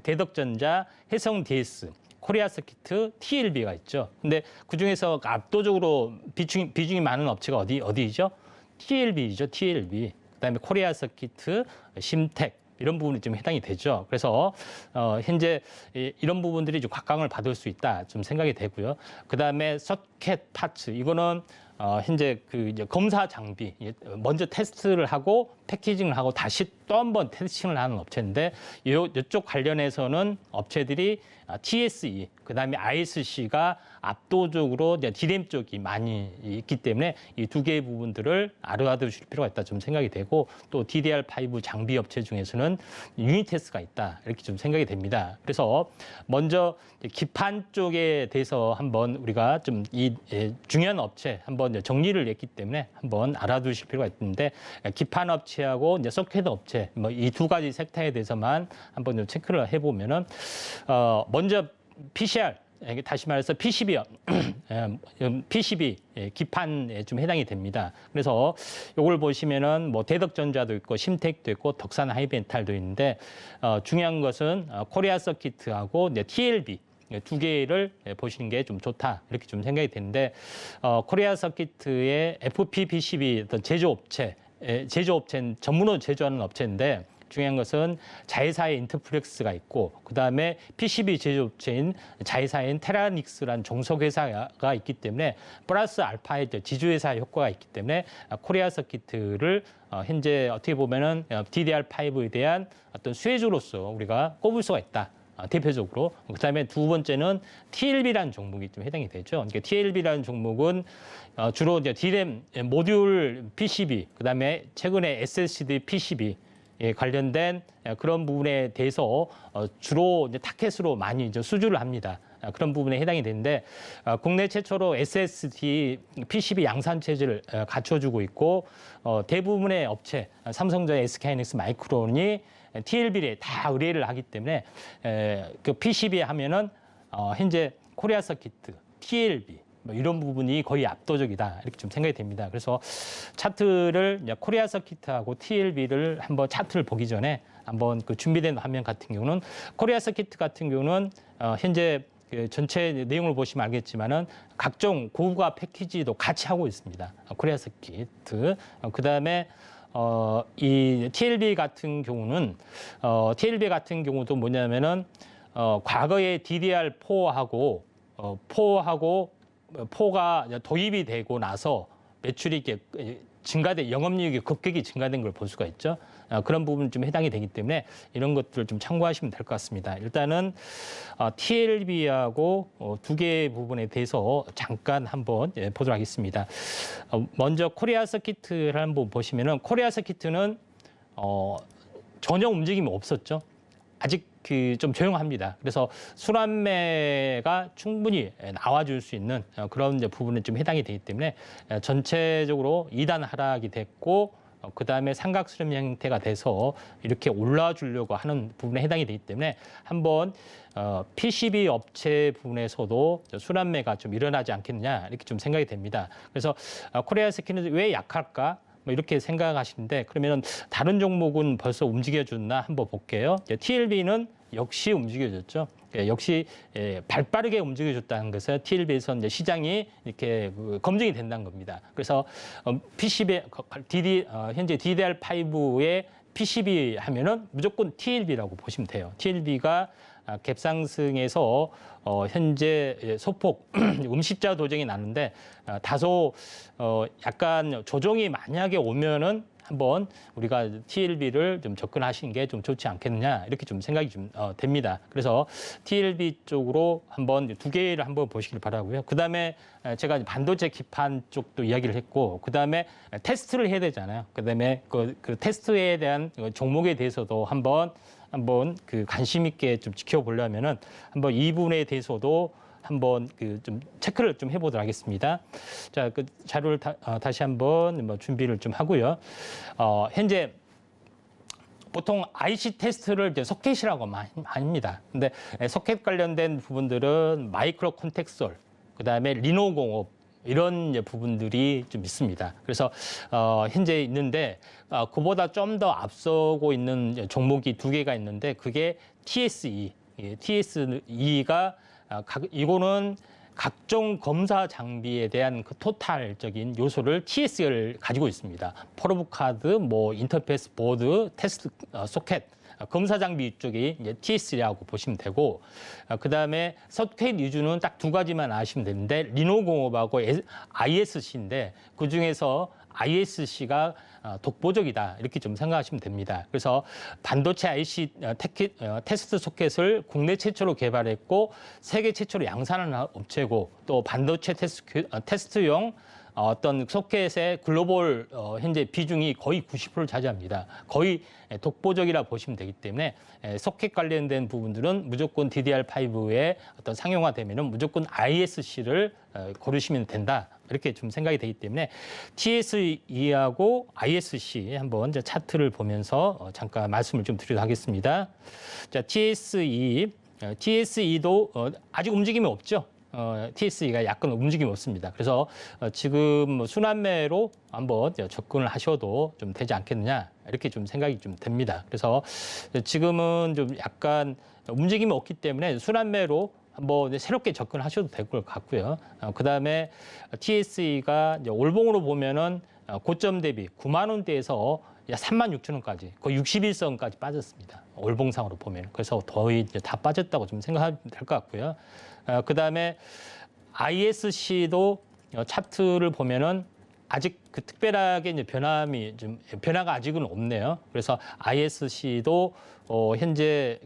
대덕전자, 해성DS, 코리아서키트, TLB가 있죠. 근데 그 중에서 압도적으로 비중이 많은 업체가 어디죠? TLB죠, TLB. 그다음에 코리아서키트, 심텍. 이런 부분이 좀 해당이 되죠. 그래서 현재 이런 부분들이 좀 각광을 받을 수 있다 좀 생각이 되고요. 그다음에 서킷 파츠 이거는 현재 그 이제 검사 장비 먼저 테스트를 하고 패키징을 하고 다시 또 한 번 테스팅을 하는 업체인데 이쪽 관련해서는 업체들이 TSE 그다음에 ISC가 압도적으로 D램 쪽이 많이 있기 때문에 이 두 개의 부분들을 알아두실 필요가 있다 좀 생각이 되고 또 DDR5 장비 업체 중에서는 유니테스가 있다 이렇게 좀 생각이 됩니다. 그래서 먼저 기판 쪽에 대해서 한번 우리가 좀 이 중요한 업체 한번 정리를 했기 때문에 한번 알아두실 필요가 있는데 기판 업체하고 이제 서킷 업체 뭐 이 두 가지 섹터에 대해서만 한번 좀 체크를 해보면은 먼저 PCR 다시 말해서 PCB요. PCB 기판에 좀 해당이 됩니다. 그래서 이걸 보시면은 뭐 대덕전자도 있고 심텍도 있고 덕산 하이벤탈도 있는데 중요한 것은 코리아 서키트하고 TLB 두 개를 보시는 게 좀 좋다 이렇게 좀 생각이 되는데 코리아 서키트의 FP PCB 어떤 제조업체는 전문으로 제조하는 업체인데 중요한 것은 자회사의 인터플렉스가 있고 그다음에 PCB 제조업체인 자회사인 테라닉스라는 종속회사가 있기 때문에 플러스 알파의 지주회사 효과가 있기 때문에 코리아 서키트를 현재 어떻게 보면은 DDR5에 대한 어떤 수혜주로서 우리가 꼽을 수가 있다. 대표적으로. 그다음에 두 번째는 TLB라는 종목이 좀 해당이 되죠. 그러니까 TLB라는 종목은 주로 이제 D램 모듈 PCB, 그다음에 최근에 SSD PCB 관련된 그런 부분에 대해서 주로 이제 타켓으로 많이 이제 수주를 합니다. 그런 부분에 해당이 되는데 국내 최초로 SSD PCB 양산 체제를 갖춰주고 있고 대부분의 업체 삼성전자, SK하이닉스, 마이크론이 TLB에 다 의뢰를 하기 때문에 그 PCB 하면은 현재 코리아 서키트, TLB 뭐 이런 부분이 거의 압도적이다 이렇게 좀 생각이 됩니다. 그래서 차트를 이제 코리아 서키트하고 TLB를 한번 차트를 보기 전에 한번 그 준비된 화면 같은 경우는 코리아 서키트 같은 경우는 현재 그 전체 내용을 보시면 알겠지만은 각종 고부가 패키지도 같이 하고 있습니다. 코리아 서키트. 그다음에 이 TLB 같은 경우는 TLB 같은 경우도 뭐냐면은 과거에 DDR4하고 4가 도입이 되고 나서 매출이 이렇게 증가돼 영업이익이 급격히 증가된 걸 볼 수가 있죠. 그런 부분 좀 해당이 되기 때문에 이런 것들을 좀 참고하시면 될 것 같습니다. 일단은 TLB하고 두 개의 부분에 대해서 잠깐 한번 보도록 하겠습니다. 먼저 코리아 서키트를 한번 보시면은 코리아 서키트는 전혀 움직임이 없었죠. 아직 좀 조용합니다. 그래서 순환매가 충분히 나와줄 수 있는 그런 부분에 좀 해당이 되기 때문에 전체적으로 2단 하락이 됐고 그다음에 삼각수렴 형태가 돼서 이렇게 올라주려고 하는 부분에 해당이 되기 때문에 한번 PCB 업체 부분에서도 순환매가 좀 일어나지 않겠느냐 이렇게 좀 생각이 됩니다. 그래서 코리아 스킨은 왜 약할까? 뭐 이렇게 생각하시는데 그러면 다른 종목은 벌써 움직여줬나 한번 볼게요. TLB는 역시 움직여줬죠. 역시 발빠르게 움직여줬다는 것은 TLB에서 이제 시장이 이렇게 검증이 된다는 겁니다. 그래서 PCB 현재 DDR5의 PCB 하면은 무조건 TLB라고 보시면 돼요. TLB가 갭상승에서 현재 소폭 음십자 도정이 나는데 다소 약간 조정이 만약에 오면은 한번 우리가 TLB를 좀 접근하시는 게 좀 좋지 않겠느냐 이렇게 좀 생각이 좀 됩니다. 그래서 TLB 쪽으로 한번 두 개를 한번 보시길 바라고요. 그다음에 제가 반도체 기판 쪽도 이야기를 했고 그다음에 테스트를 해야 되잖아요. 그다음에 그 테스트에 대한 종목에 대해서도 한번 그 관심 있게 좀 지켜보려면은 한번 이 부분에 대해서도 한번 그 좀 체크를 좀 해보도록 하겠습니다. 자, 그 자료를 다시 한번 뭐 준비를 좀 하고요. 현재 보통 IC 테스트를 이제 소켓이라고 많이 합니다. 근데 소켓 관련된 부분들은 마이크로 콘텍솔, 그다음에 리노 공업 이런 이제 부분들이 좀 있습니다. 그래서 현재 있는데 그보다 좀 더 앞서고 있는 종목이 두 개가 있는데 그게 TSE, TSE가 이거는 각종 검사 장비에 대한 그 토탈적인 요소를 TSE를 가지고 있습니다. 프로브 카드, 뭐 인터페이스 보드, 테스트 소켓, 검사 장비 쪽이 이제 TS라고 보시면 되고, 그 다음에 소켓 위주는 딱 두 가지만 아시면 되는데, 리노공업하고 ISC인데, 그 중에서 ISC가 독보적이다 이렇게 좀 생각하시면 됩니다. 그래서 반도체 IC 테스트 소켓을 국내 최초로 개발했고 세계 최초로 양산하는 업체고 또 반도체 테스트용 어떤 소켓의 글로벌 현재 비중이 거의 90%를 차지합니다. 거의 독보적이라 보시면 되기 때문에 소켓 관련된 부분들은 무조건 DDR5에 어떤 상용화되면은 무조건 ISC를 고르시면 된다. 이렇게 좀 생각이 되기 때문에 TSE하고 ISC 한번 이제 차트를 보면서 잠깐 말씀을 좀 드리도록 하겠습니다. 자, TSE도 아직 움직임이 없죠. TSE가 약간 움직임이 없습니다. 그래서 지금 순환매로 한번 접근을 하셔도 좀 되지 않겠느냐 이렇게 좀 생각이 좀 됩니다. 그래서 지금은 좀 약간 움직임이 없기 때문에 순환매로 한번 새롭게 접근하셔도 될 것 같고요. 그 다음에 TSE가 이제 올봉으로 보면은 고점 대비 9만 원대에서 3만 6천 원까지 거의 61선까지 빠졌습니다. 올봉상으로 보면. 그래서 거의 이제 다 빠졌다고 좀 생각하면 될 것 같고요. 그 다음에 ISC도 차트를 보면은 아직 그 특별하게 이제 변화가 아직은 없네요. 그래서 ISC도 현재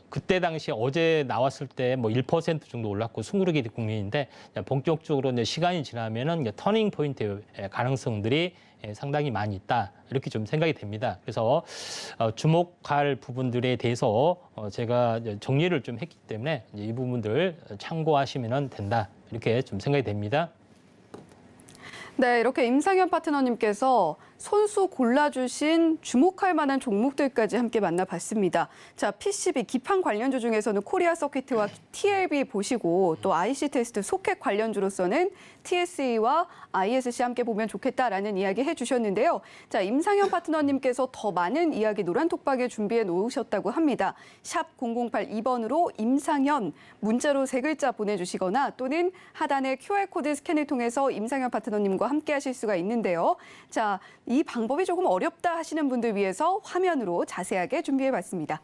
그때 당시 어제 나왔을 때 뭐 1% 정도 올랐고 숨고르기 국면인데 본격적으로 이제 시간이 지나면은 이제 터닝 포인트의 가능성들이 상당히 많이 있다 이렇게 좀 생각이 됩니다. 그래서 주목할 부분들에 대해서 제가 정리를 좀 했기 때문에 이 부분들 참고하시면 된다 이렇게 좀 생각이 됩니다. 네, 이렇게 임상현 파트너님께서 손수 골라주신 주목할 만한 종목들까지 함께 만나봤습니다. 자, PCB 기판 관련주 중에서는 코리아 서킷과 TLB 보시고 또 IC 테스트 소켓 관련주로서는 TSE와 ISC 함께 보면 좋겠다라는 이야기 해주셨는데요. 자, 임상현 파트너님께서 더 많은 이야기 노란톡방에 준비해 놓으셨다고 합니다. 샵 0082번으로 임상현 문자로 3글자 보내주시거나 또는 하단의 QR코드 스캔을 통해서 임상현 파트너님과 함께 하실 수가 있는데요. 자, 이 방법이 조금 어렵다 하시는 분들 위해서 화면으로 자세하게 준비해봤습니다.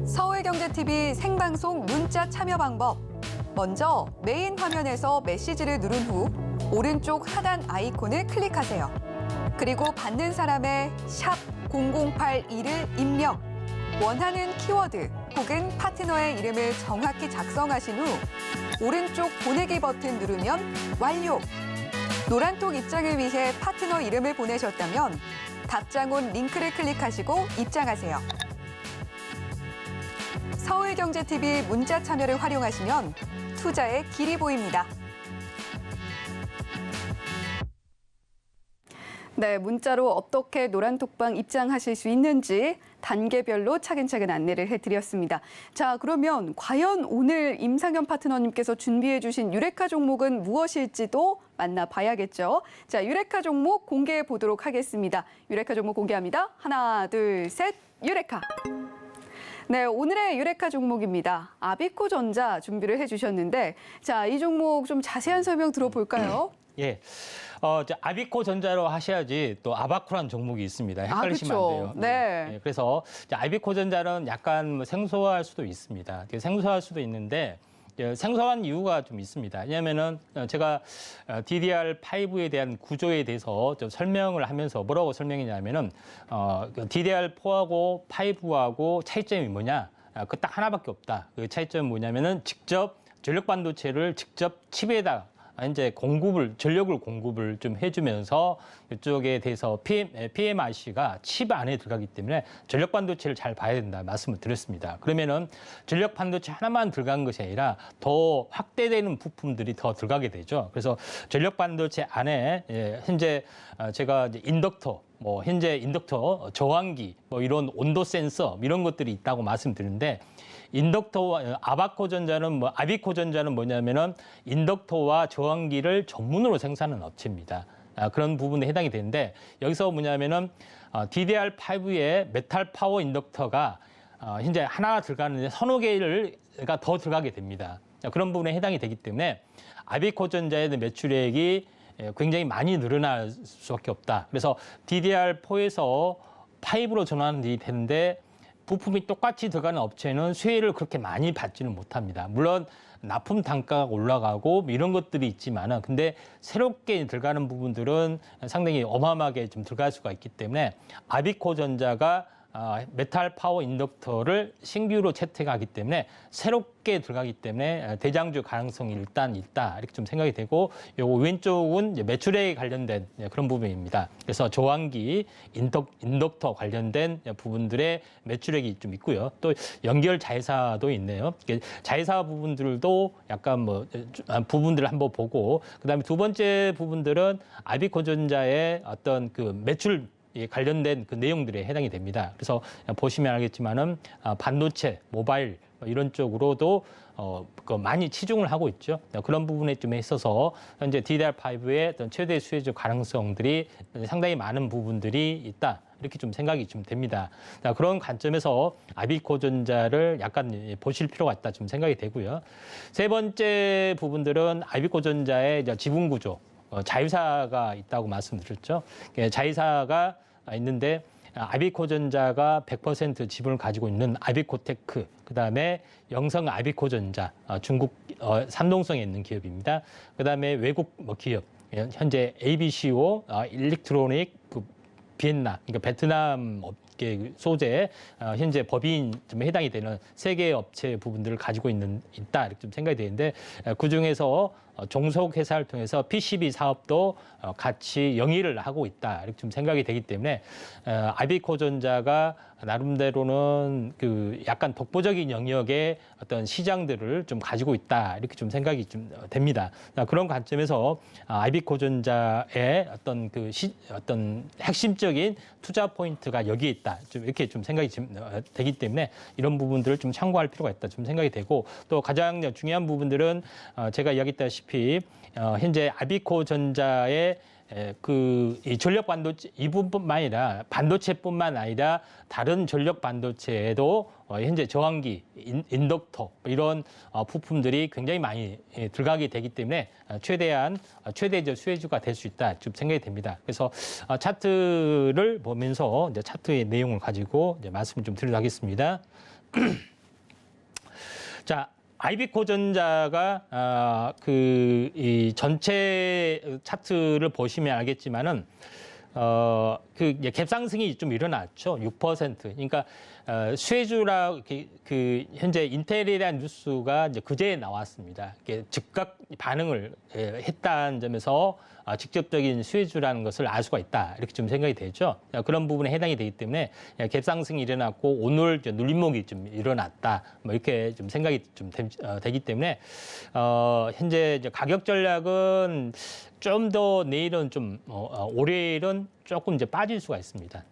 서울경제TV 생방송 문자 참여 방법. 먼저 메인 화면에서 메시지를 누른 후 오른쪽 하단 아이콘을 클릭하세요. 그리고 받는 사람의 샵 0082를 입력. 원하는 키워드 혹은 파트너의 이름을 정확히 작성하신 후 오른쪽 보내기 버튼 누르면 완료. 노란톡 입장을 위해 파트너 이름을 보내셨다면 답장 온 링크를 클릭하시고 입장하세요. 서울경제TV 문자 참여를 활용하시면 투자의 길이 보입니다. 네, 문자로 어떻게 노란톡방 입장하실 수 있는지 단계별로 차근차근 안내를 해드렸습니다. 자, 그러면 과연 오늘 임상현 파트너님께서 준비해 주신 유레카 종목은 무엇일지도 만나봐야겠죠. 자, 유레카 종목 공개해 보도록 하겠습니다. 유레카 종목 공개합니다. 하나, 둘, 셋, 유레카. 네, 오늘의 유레카 종목입니다. 아비코전자 준비를 해주셨는데, 자, 이 종목 좀 자세한 설명 들어볼까요? 예. 아비코 전자로 하셔야지 또 아바코라는 종목이 있습니다. 헷갈리시면 안 돼요. 네. 예, 그래서 아비코 전자는 약간 생소할 수도 있습니다. 생소할 수도 있는데 생소한 이유가 좀 있습니다. 왜냐하면은 제가 DDR5에 대한 구조에 대해서 좀 설명을 하면서 뭐라고 설명했냐면은 DDR4하고 5하고 차이점이 뭐냐? 그 딱 하나밖에 없다. 그 차이점은 뭐냐면은 직접 전력 반도체를 직접 칩에다 이제 전력을 공급을 좀 해주면서 이쪽에 대해서 PMIC가 칩 안에 들어가기 때문에 전력 반도체를 잘 봐야 된다 말씀을 드렸습니다. 그러면은 전력 반도체 하나만 들어간 것이 아니라 더 확대되는 부품들이 더 들어가게 되죠. 그래서 전력 반도체 안에 현재 제가 이제 현재 인덕터, 저항기, 이런 온도 센서 이런 것들이 있다고 말씀드리는데 인덕터와 아비코 전자는 뭐냐면은 인덕터와 저항기를 전문으로 생산하는 업체입니다. 그런 부분에 해당이 되는데 여기서 뭐냐면은 DDR5의 메탈 파워 인덕터가 현재 하나 들어가는데 서너 개가 더 들어가게 됩니다. 그런 부분에 해당이 되기 때문에 아비코 전자의 매출액이 굉장히 많이 늘어날 수밖에 없다. 그래서 DDR4에서 5로 전환이 되는데 부품이 똑같이 들어가는 업체는 수혜를 그렇게 많이 받지는 못합니다. 물론 납품 단가가 올라가고 이런 것들이 있지만은 근데 새롭게 들어가는 부분들은 상당히 어마어마하게 좀 들어갈 수가 있기 때문에 아비코 전자가 메탈 파워 인덕터를 신규로 채택하기 때문에 새롭게 들어가기 때문에 대장주 가능성이 일단 있다 이렇게 좀 생각이 되고 요거 왼쪽은 이제 매출액에 관련된 그런 부분입니다. 그래서 저항기, 인덕터 관련된 부분들의 매출액이 좀 있고요. 또 연결 자회사도 있네요. 자회사 부분들도 약간 부분들을 한번 보고 그다음에 두 번째 부분들은 아비코전자의 어떤 그 매출 관련된 그 내용들에 해당이 됩니다. 그래서 보시면 알겠지만은 반도체, 모바일 이런 쪽으로도 많이 치중을 하고 있죠. 그런 부분에 좀 있어서 현재 DDR5의 어떤 최대 수혜주 가능성들이 상당히 많은 부분들이 있다. 이렇게 좀 생각이 좀 됩니다. 그런 관점에서 아비코전자를 약간 보실 필요가 있다 좀 생각이 되고요. 세 번째 부분들은 아비코전자의 지분 구조. 자회사가 있다고 말씀드렸죠. 자회사가 있는데 아비코전자가 100% 지분을 가지고 있는 아비코테크, 그다음에 영성 아비코전자, 중국 산동성에 있는 기업입니다. 그다음에 외국 기업, 현재 ABCO, 일렉트로닉, 비엔나, 그러니까 베트남 업계 소재, 현재 법인 좀 해당이 되는 세 개의 업체 부분들을 가지고 있다 이렇게 좀 생각이 되는데 그 중에서 종속 회사를 통해서 PCB 사업도 같이 영위를 하고 있다 이렇게 좀 생각이 되기 때문에 아비코전자가 나름대로는 그 약간 독보적인 영역의 어떤 시장들을 좀 가지고 있다 이렇게 좀 생각이 좀 됩니다. 그런 관점에서 아비코전자의 어떤 핵심적인 투자 포인트가 여기에 있다. 좀 이렇게 좀 생각이 되기 때문에 이런 부분들을 좀 참고할 필요가 있다. 좀 생각이 되고 또 가장 중요한 부분들은 제가 이야기했다시피 현재 아비코전자의 이 전력 반도체 이 부분뿐만 아니라 반도체뿐만 아니라 다른 전력 반도체에도 현재 저항기, 인덕터 이런 부품들이 굉장히 많이 들어가게 되기 때문에 최대적 수혜주가 될 수 있다 좀 생각이 됩니다. 그래서 차트를 보면서 이제 차트의 내용을 가지고 이제 말씀을 좀 드리도록 하겠습니다. 자. 아비코전자가 이 전체 차트를 보시면 알겠지만은 갭상승이 좀 일어났죠. 6%. 그러니까 수혜주라 현재 인텔에 대한 뉴스가 이제 그제 나왔습니다. 이게 즉각 반응을 했다는 점에서 직접적인 수혜주라는 것을 알 수가 있다 이렇게 좀 생각이 되죠. 그런 부분에 해당이 되기 때문에 갭상승이 일어났고 오늘 눌림목이 좀 일어났다 뭐 이렇게 좀 생각이 좀 되기 때문에 현재 이제 가격 전략은 좀 더 내일은 좀 월요일은 조금 이제 빠질 수가 있습니다.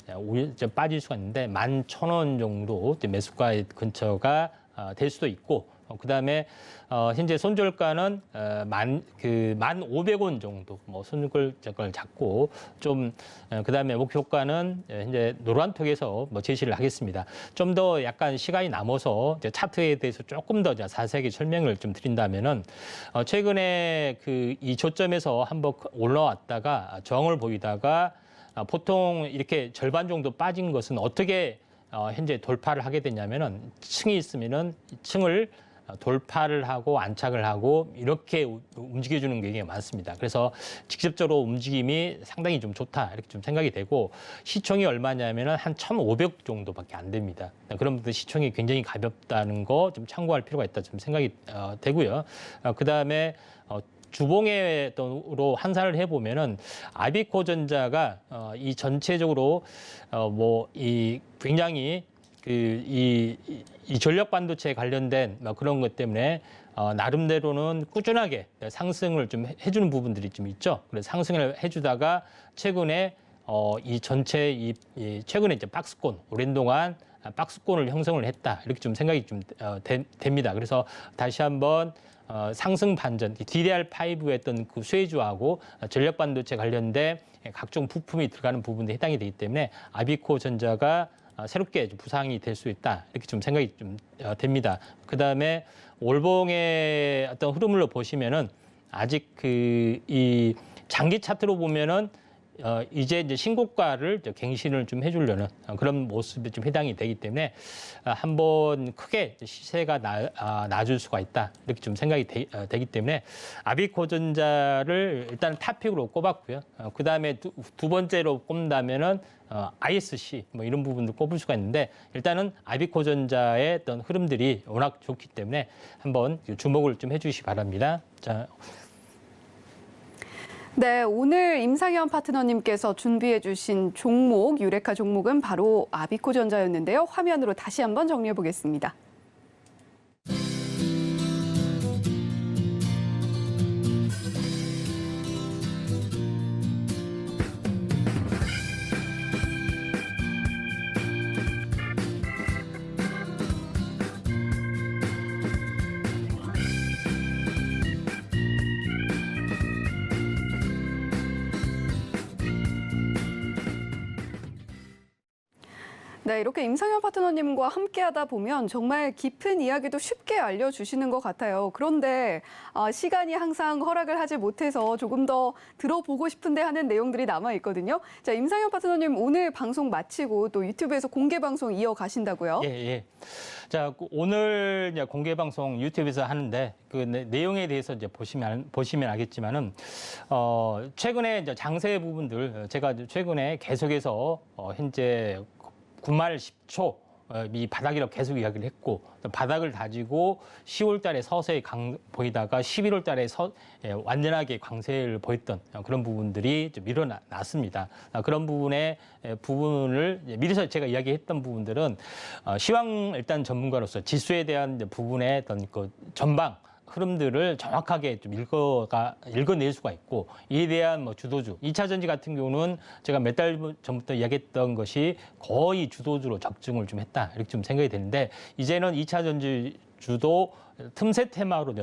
이제 빠질 수가 있는데 11,000원 정도 매수가 근처가 될 수도 있고 그다음에 현재 손절가는 1,500원 정도 손절가를 잡고 좀 그다음에 목표가는 현재 노란톡에서 제시를 하겠습니다. 좀 더 약간 시간이 남아서 이제 차트에 대해서 조금 더 자세하게 설명을 좀 드린다면은 최근에 이 저점에서 한번 올라왔다가 저항을 보이다가 보통 이렇게 절반 정도 빠진 것은 어떻게 현재 돌파를 하게 되냐면은 층이 있으면은 층을 돌파를 하고 안착을 하고 이렇게 움직여주는 게 많습니다. 그래서 직접적으로 움직임이 상당히 좀 좋다 이렇게 좀 생각이 되고 시총이 얼마냐면은 한 1,500 정도밖에 안 됩니다. 그런 분들 시총이 굉장히 가볍다는 거 좀 참고할 필요가 있다 좀 생각이 되고요. 그 다음에 주봉으로 환산을 해보면은 아비코전자가 이 전체적으로 이 굉장히 이 전력 반도체에 관련된 그런 것 때문에 나름대로는 꾸준하게 상승을 좀 해주는 부분들이 좀 있죠. 그래서 상승을 해주다가 최근에 이 전체 최근에 이제 박스권 오랜 동안 박스권을 형성을 했다 이렇게 좀 생각이 좀 됩니다. 그래서 다시 한번 상승 반전, DDR5 했던 그 수혜주하고 전력 반도체 관련된 각종 부품이 들어가는 부분에 해당이 되기 때문에 아비코 전자가 새롭게 부상이 될 수 있다 이렇게 좀 생각이 좀 됩니다. 그 다음에 월봉의 어떤 흐름을 보시면은 아직 이 장기 차트로 보면은 이제 신고가를 갱신을 좀 해주려는 그런 모습이 좀 해당이 되기 때문에 한번 크게 시세가 낮을 수가 있다 이렇게 좀 생각이 되기 때문에 아비코전자를 일단 탑픽으로 꼽았고요. 그 다음에 두 번째로 꼽는다면은 ISC 이런 부분도 꼽을 수가 있는데 일단은 아비코전자의 어떤 흐름들이 워낙 좋기 때문에 한번 주목을 좀 해주시기 바랍니다. 자. 네, 오늘 임상현 파트너님께서 준비해 주신 종목, 유레카 종목은 바로 아비코전자였는데요. 화면으로 다시 한번 정리해 보겠습니다. 네, 이렇게 임상현 파트너님과 함께하다 보면 정말 깊은 이야기도 쉽게 알려주시는 것 같아요. 그런데 시간이 항상 허락을 하지 못해서 조금 더 들어보고 싶은데 하는 내용들이 남아있거든요. 자, 임상현 파트너님 오늘 방송 마치고 또 유튜브에서 공개 방송 이어가신다고요? 예. 자, 오늘 이제 공개 방송 유튜브에서 하는데 그 내용에 대해서 이제 보시면 알겠지만은 최근에 이제 장세 부분들 제가 최근에 계속해서 현재 9말 10초 이 바닥이라고 계속 이야기를 했고 바닥을 다지고 10월 달에 서서히 보이다가 11월 달에 완전하게 강세를 보였던 그런 부분들이 좀 일어났습니다. 그런 부분을 미리서 제가 이야기했던 부분들은 시황 일단 전문가로서 지수에 대한 부분의 어떤 그 전방 흐름들을 정확하게 좀 읽어낼 수가 있고 이에 대한 주도주, 2차 전지 같은 경우는 제가 몇 달 전부터 이야기했던 것이 거의 주도주로 적중을 좀 했다 이렇게 좀 생각이 되는데 이제는 2차 전지 주도 틈새 테마로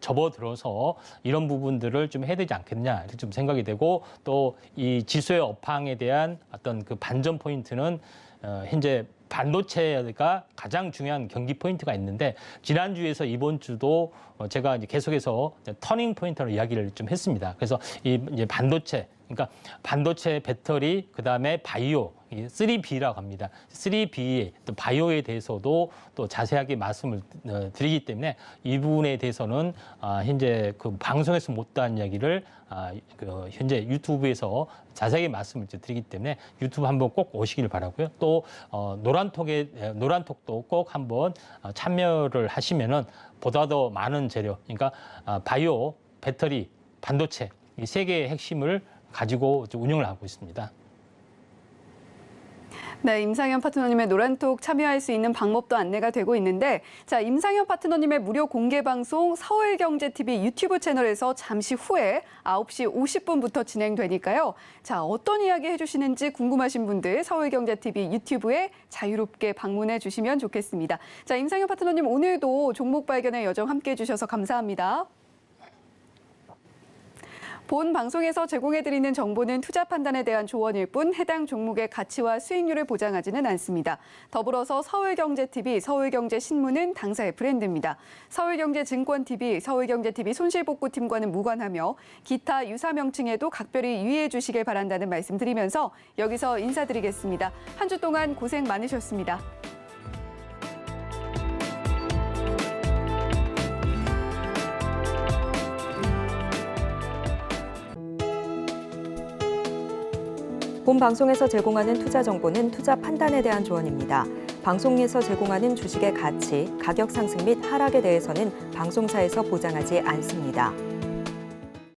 접어들어서 이런 부분들을 좀 해야 되지 않겠냐 이렇게 좀 생각이 되고 또 이 지수의 업황에 대한 어떤 그 반전 포인트는 현재 반도체가 가장 중요한 경기 포인트가 있는데 지난주에서 이번 주도 제가 이제 계속해서 터닝 포인트로 이야기를 좀 했습니다. 그래서 이 이제 반도체 그러니까 반도체, 배터리, 그다음에 바이오, 3B라고 합니다. 3B, 또 바이오에 대해서도 또 자세하게 말씀을 드리기 때문에 이 부분에 대해서는 현재 그 방송에서 못다한 이야기를 현재 유튜브에서 자세하게 말씀을 드리기 때문에 유튜브 한번 꼭 오시길 바라고요. 또 노란톡도 꼭 한번 참여를 하시면은 보다 더 많은 재료, 그러니까 바이오, 배터리, 반도체 이 세 개의 핵심을 가지고 운영을 하고 있습니다. 네, 임상현 파트너님의 노란톡 참여할 수 있는 방법도 안내가 되고 있는데, 자, 임상현 파트너님의 무료 공개 방송 서울경제TV 유튜브 채널에서 잠시 후에 9시 50분부터 진행되니까요. 자, 어떤 이야기 해주시는지 궁금하신 분들 서울경제TV 유튜브에 자유롭게 방문해 주시면 좋겠습니다. 자, 임상현 파트너님 오늘도 종목 발견의 여정 함께해 주셔서 감사합니다. 본 방송에서 제공해드리는 정보는 투자 판단에 대한 조언일 뿐 해당 종목의 가치와 수익률을 보장하지는 않습니다. 더불어서 서울경제TV, 서울경제신문은 당사의 브랜드입니다. 서울경제증권TV, 서울경제TV 손실복구팀과는 무관하며 기타 유사 명칭에도 각별히 유의해 주시길 바란다는 말씀드리면서 여기서 인사드리겠습니다. 한 주 동안 고생 많으셨습니다. 본 방송에서 제공하는 투자 정보는 투자 판단에 대한 조언입니다. 방송에서 제공하는 주식의 가치, 가격 상승 및 하락에 대해서는 방송사에서 보장하지 않습니다.